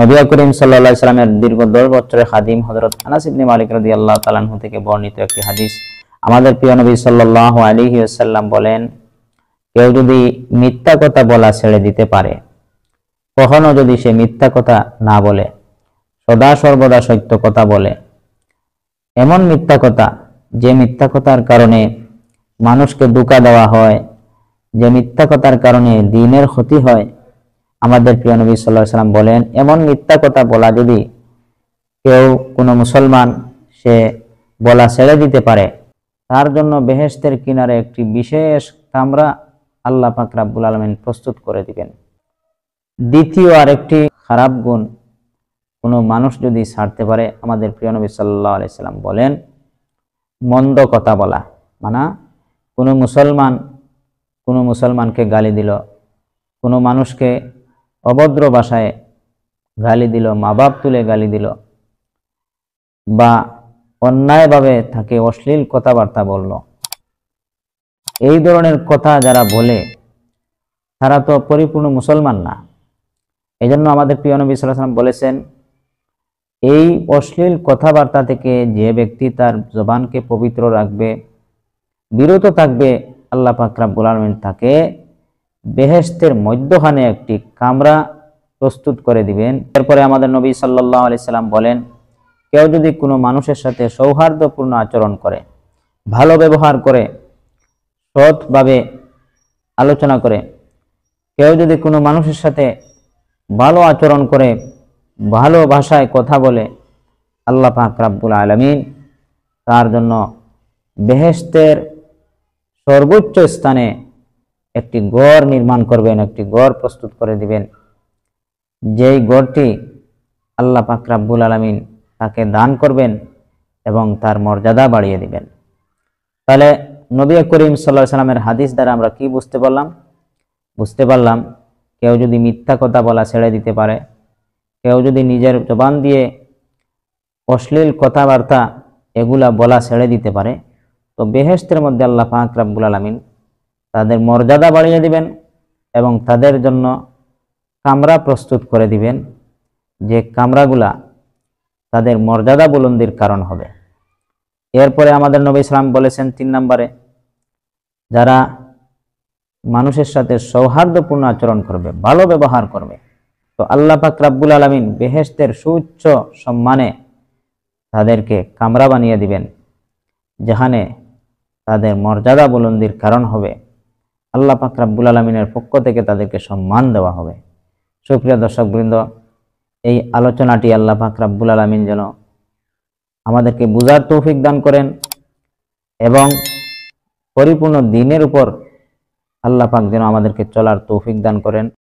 নবী করিম সাল্লাল্লাহু আলাইহি সাল্লামের দীর্ঘ 10 বছরের খাদিম হযরত আনাস ইবনে মালিক রাদিয়াল্লাহু তাআলা আনহু থেকে বর্ণিত একটি হাদিস। আমাদের প্রিয় নবী সাল্লাল্লাহু আলাইহি ওয়াসাল্লাম বলেন, কেউ যদি মিথ্যা কথা বলা ছেড়ে দিতে পারে, কখনো যদি সে মিথ্যা কথা না বলে, সদা সর্বদা সত্য কথা বলে, এমন মিথ্যা কথা যে মিথ্যা কথার কারণে মানুষকে ধোঁকা দেওয়া হয়, যে মিথ্যা কথার কারণে দ্বীনের ক্ষতি হয়, আমাদের প্রিয় নবী সাল্লাল্লাহু আলাইহি ওয়াসাল্লাম বলেন, এমন মিথ্যা কথা বলা যদি কেউ কোনো মুসলমান সে বলা ছেড়ে দিতে পারে, তার জন্য বেহেশতের কিনারে একটি বিশেষ কামরা আল্লাহ পাক রব্বুল আলামিন প্রস্তুত করে দিবেন। দ্বিতীয় আরেকটি খারাপ গুণ কোনো মানুষ যদি ছাড়তে পারে, আমাদের প্রিয় নবী সাল্লাল্লাহু আলাইহি ওয়াসাল্লাম বলেন, মন্দ কথা বলা। মানে কোনো মুসলমানকে গালি দিল, কোনো মানুষকে অভদ্র ভাষায় গালি দিল, মা বাপ তুলে গালি দিল, বা অন্যায়ভাবে তাকে অশ্লীল কথাবার্তা বলল, এই ধরনের কথা যারা বলে তারা তো পরিপূর্ণ মুসলমান না। এই জন্য আমাদের প্রিয় নবী সাল্লাল্লাহু আলাইহি ওয়াসাল্লাম বলেছেন, এই অশ্লীল কথাবার্তা থেকে যে ব্যক্তি তার জবানকে পবিত্র রাখবে, বিরত থাকবে, আল্লাহ পাক রব্বুল আলামিন তাকে বেহেশতের মধ্যখানে একটি কামরা প্রস্তুত করে দিবেন। এরপরে আমাদের নবী সাল্লাল্লাহু আলাইহি সাল্লাম বলেন, কেউ যদি কোনো মানুষের সাথে সৌহার্দ্যপূর্ণ আচরণ করে, ভালো ব্যবহার করে, সৎভাবে আলোচনা করে, কেউ যদি কোনো মানুষের সাথে ভালো আচরণ করে, ভালো ভাষায় কথা বলে, আল্লাহ পাক রব্বুল আলামিন তার জন্য বেহেশতের সর্বোচ্চ স্থানে একটি ঘর নির্মাণ করবেন, একটি ঘর প্রস্তুত করে দিবেন, যেই ঘরটি আল্লাহ পাক রব্বুল আলামিন তাকে দান করবেন এবং তার মর্যাদা বাড়িয়ে দিবেন। তাহলে নবী করিম সাল্লাল্লাহু আলাইহি সাল্লামের হাদিস দ্বারা আমরা কি বুঝতে পারলাম? কেউ যদি মিথ্যা কথা বলা ছেড়ে দিতে পারে, কেউ যদি নিজের জবান দিয়ে অশ্লীল কথাবার্তা এগুলা বলা ছেড়ে দিতে পারে, তো বেহেশতের মধ্যে আল্লাহ পাক রব্বুল আলামিন তাদের মর্যাদা বাড়িয়ে দিবেন এবং তাদের জন্য কামরা প্রস্তুত করে দিবেন, যে কামরাগুলা তাদের মর্যাদা বুলন্দির কারণ হবে। এরপরে আমাদের নবী সাল্লাল্লাহু আলাইহি ওয়াসাল্লাম বলেছেন, 3 নম্বরে, যারা মানুষের সাথে সৌহার্দ্যপূর্ণ আচরণ করবে, ভালো ব্যবহার করবে, তো আল্লাহ পাক রব্বুল আলামিন বেহেশতের সুউচ্চ সম্মানে তাদেরকে কামরা বানিয়ে দিবেন, যেখানে তাদের মর্যাদা বুলন্দির কারণ হবে, আল্লাহ পাক রব্বুল আলামিনের পক্ষ থেকে তাদেরকে সম্মান দেওয়া হবে। সুপ্রিয় দর্শকবৃন্দ, এই আলোচনাটি আল্লাহ পাক রব্বুল আলামিন যেন আমাদেরকে বুঝার তৌফিক দান করেন এবং পরিপূর্ণ দ্বীনের উপর আল্লাহ পাক যেন আমাদেরকে চলার তৌফিক দান করেন।